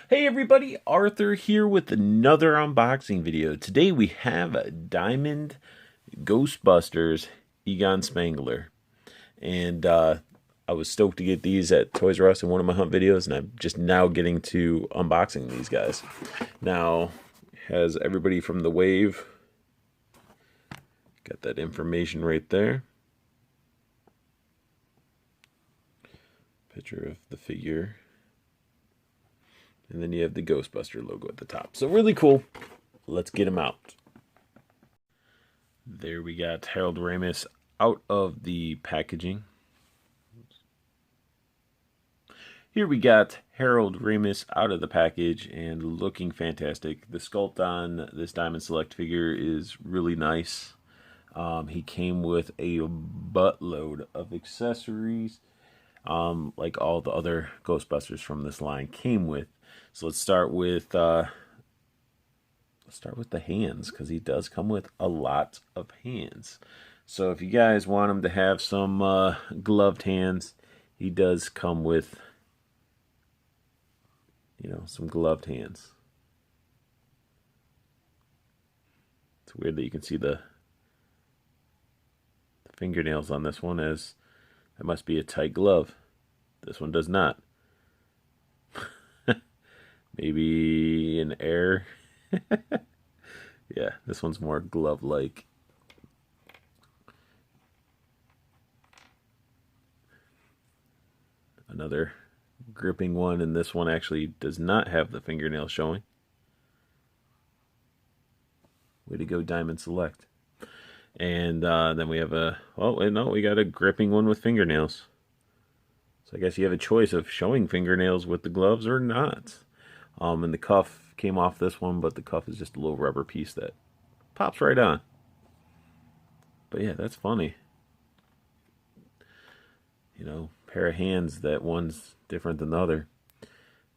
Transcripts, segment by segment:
Hey everybody, Arthur here with another unboxing video. Today we have a Diamond Ghostbusters Egon Spengler. And I was stoked to get these at Toys R Us in one of my hunt videos, and I'm just now getting to unboxing these guys. Now, has everybody from the wave. Got that information right there. Picture of the figure. And then you have the Ghostbuster logo at the top. So really cool. Let's get him out. There we got Harold Ramis out of the packaging. Here we got Harold Ramis out of the package and looking fantastic. The sculpt on this Diamond Select figure is really nice. He came with a buttload of accessories, like all the other Ghostbusters from this line came with. So let's start with the hands, because he does come with a lot of hands. So if you guys want him to have some gloved hands, he does come with, some gloved hands. It's weird that you can see the fingernails on this one, as that must be a tight glove. This one does not. Maybe an air. Yeah, this one's more glove-like. Another gripping one, and this one actually does not have the fingernail showing. Way to go, Diamond Select. And then we have we got a gripping one with fingernails. So I guess you have a choice of showing fingernails with the gloves or not. And the cuff came off this one, but the cuff is just a little rubber piece that pops right on. But yeah, that's funny. Pair of hands that one's different than the other.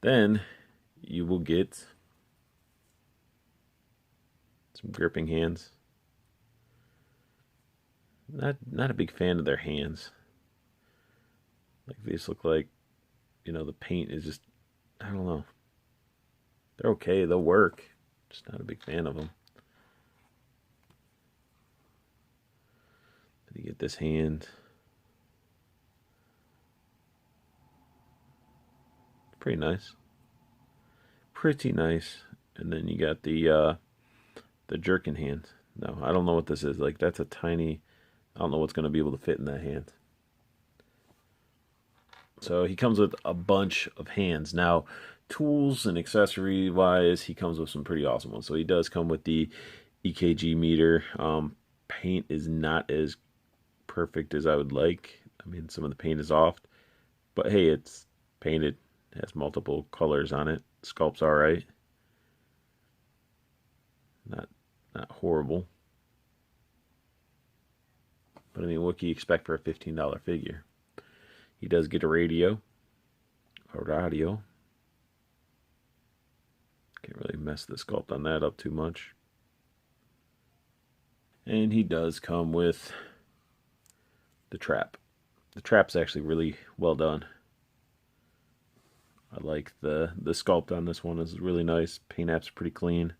Then you will get some gripping hands. Not a big fan of their hands. Like, these look like, the paint is just, I don't know. They're okay, they'll work. Just not a big fan of them. Then you get this hand. Pretty nice. Pretty nice. And then you got the jerkin hand. No, I don't know what this is. Like, that's a tiny, I don't know what's going to be able to fit in that hand. So he comes with a bunch of hands. Now, tools and accessory wise, he comes with some pretty awesome ones. So he does come with the EKG meter. Paint is not as perfect as I would like. I mean, some of the paint is off, but hey, it's painted. It has multiple colors on it. Sculpt's all right. Not horrible. But I mean, what can you expect for a $15 figure? He does get a radio. Can't really mess the sculpt on that up too much. And he does come with the trap. The trap's actually really well done. I like the sculpt on this one is really nice. Paint app's pretty clean.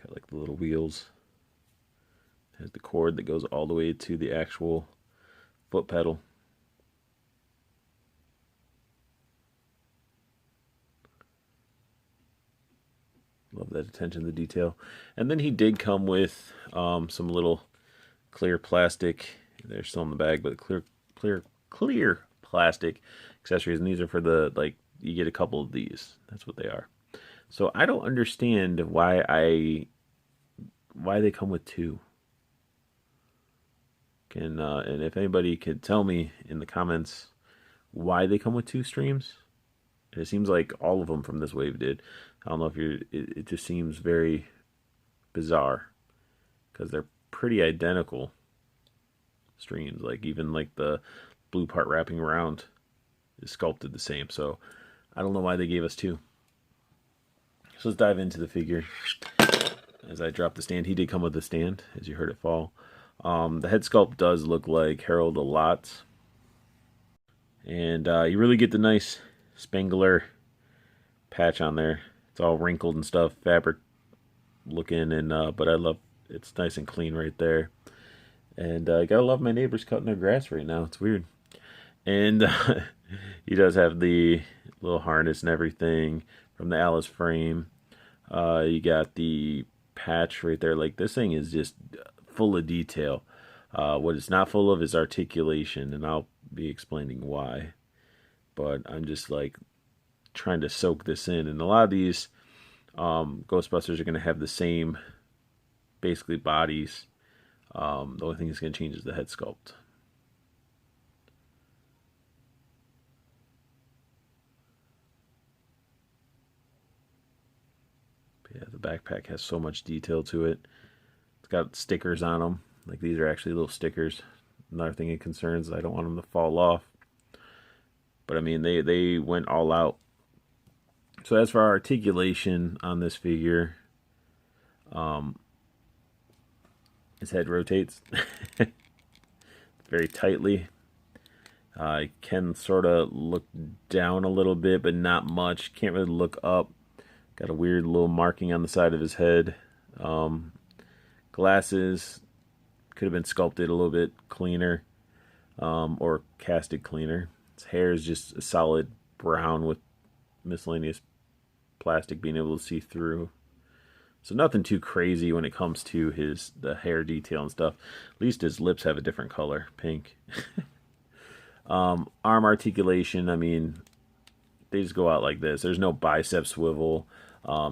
Got like the little wheels. Has the cord that goes all the way to the actual foot pedal. Love that attention to detail. And then he did come with some little clear plastic. They're still in the bag, but clear plastic accessories. And these are for the, you get a couple of these. That's what they are. So I don't understand why they come with two. And if anybody could tell me in the comments why they come with two streams. It seems like all of them from this wave did. I don't know if it just seems very bizarre, because they're pretty identical streams. Like, even like the blue part wrapping around is sculpted the same. So I don't know why they gave us two. So let's dive into the figure. As I drop the stand, he did come with a stand, as you heard it fall. The head sculpt does look like Harold a lot. And you really get the nice Spengler patch on there. It's all wrinkled and stuff, fabric looking, and but I love it's nice and clean right there. And I gotta love my neighbors cutting their grass right now. It's weird. And he does have the little harness and everything from the Alice frame. You got the patch right there. Like, this thing is just full of detail. What it's not full of is articulation, and I'll be explaining why. But I'm just like trying to soak this in. And a lot of these Ghostbusters are going to have the same basically bodies. The only thing that's going to change is the head sculpt. But yeah, the backpack has so much detail to it. It's got stickers on them. Like, these are actually little stickers. Another thing it concerns, I don't want them to fall off. But I mean, they went all out. So as for our articulation on this figure, his head rotates very tightly. I can sort of look down a little bit, but not much. Can't really look up. Got a weird little marking on the side of his head. Glasses could have been sculpted a little bit cleaner, or casted cleaner. His hair is just a solid brown with miscellaneous plastic being able to see through. So nothing too crazy when it comes to the hair detail and stuff. At least his lips have a different color, pink. Arm articulation, I mean, they just go out like this. There's no bicep swivel.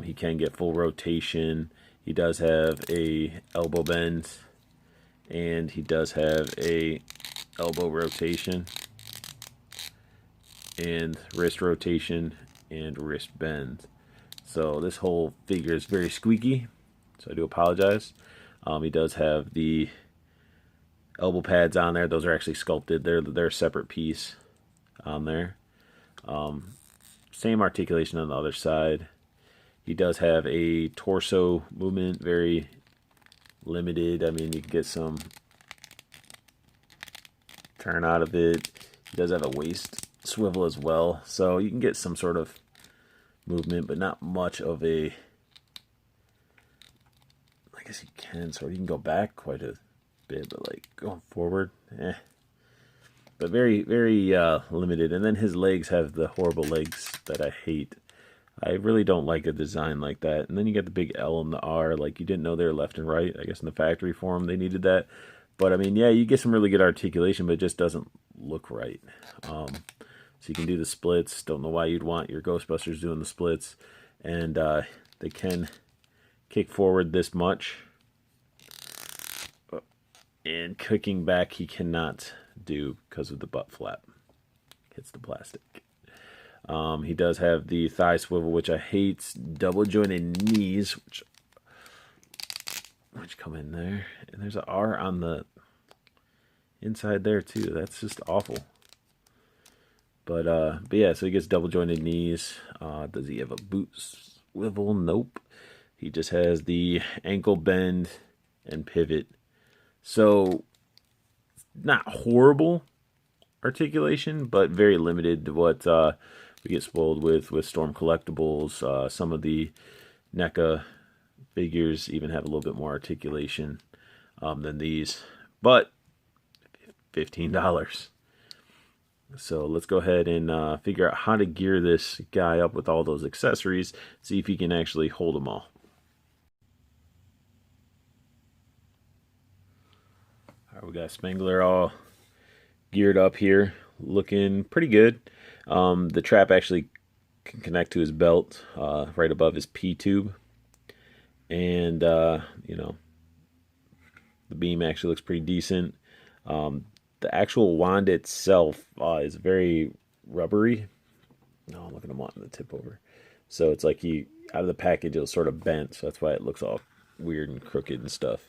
He can get full rotation. He does have a elbow bend, and he does have a elbow rotation, and wrist rotation, and wrist bend. So this whole figure is very squeaky, so I do apologize. He does have the elbow pads on there. Those are actually sculpted. They're a separate piece on there. Same articulation on the other side. He does have a torso movement, very limited. I mean, you can get some turn out of it. He does have a waist swivel as well, so you can get some sort of movement, but not much of a, I guess you can sort of, you can go back quite a bit, but like going forward, but very, very limited. And then his legs have the horrible legs that I hate. I really don't like a design like that. And then you get the big L and the R, like you didn't know they were left and right. I guess in the factory form they needed that. But I mean, yeah, you get some really good articulation, but it just doesn't look right. So you can do the splits. Don't know why you'd want your Ghostbusters doing the splits. And they can kick forward this much. And kicking back he cannot do because of the butt flap. Hits the plastic. He does have the thigh swivel, which I hate. Double jointed knees, which come in there. And there's an R on the inside there too. That's just awful. But yeah, so he gets double jointed knees. Does he have a boot swivel? Nope. He just has the ankle bend and pivot. So not horrible articulation, but very limited to what we get spoiled with Storm Collectibles. Some of the NECA figures even have a little bit more articulation than these, but $15. So let's go ahead and figure out how to gear this guy up with all those accessories, see if he can actually hold them all. All right, we got Spengler all geared up here, looking pretty good. The trap actually can connect to his belt right above his P-tube. And, you know, the beam actually looks pretty decent. The actual wand itself is very rubbery. No, I'm looking at wanting the tip over. So it's like out of the package, it was sort of bent. So that's why it looks all weird and crooked and stuff.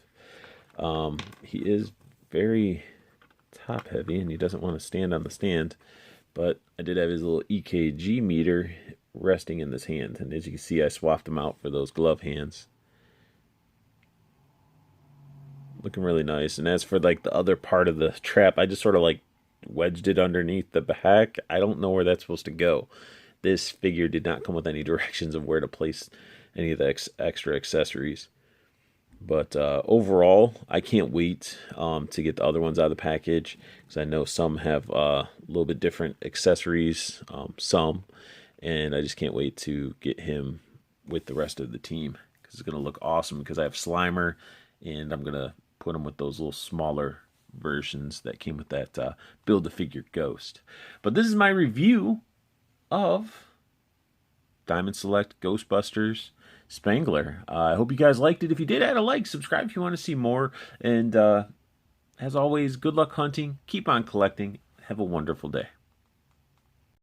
He is very top heavy and he doesn't want to stand on the stand. But I did have his little EKG meter resting in this hand. And as you can see, I swapped them out for those glove hands. Looking really nice. And as for like the other part of the trap, I just sort of like wedged it underneath the back. I don't know where that's supposed to go. This figure did not come with any directions of where to place any of the extra accessories. But overall, I can't wait to get the other ones out of the package because I know some have a little bit different accessories, and I just can't wait to get him with the rest of the team because it's going to look awesome because I have Slimer, and I'm going to put him with those little smaller versions that came with that Build-A-Figure Ghost. But this is my review of Diamond Select Ghostbusters Spengler. I hope you guys liked it. If you did, add a like, subscribe if you want to see more. And as always, good luck hunting. Keep on collecting. Have a wonderful day.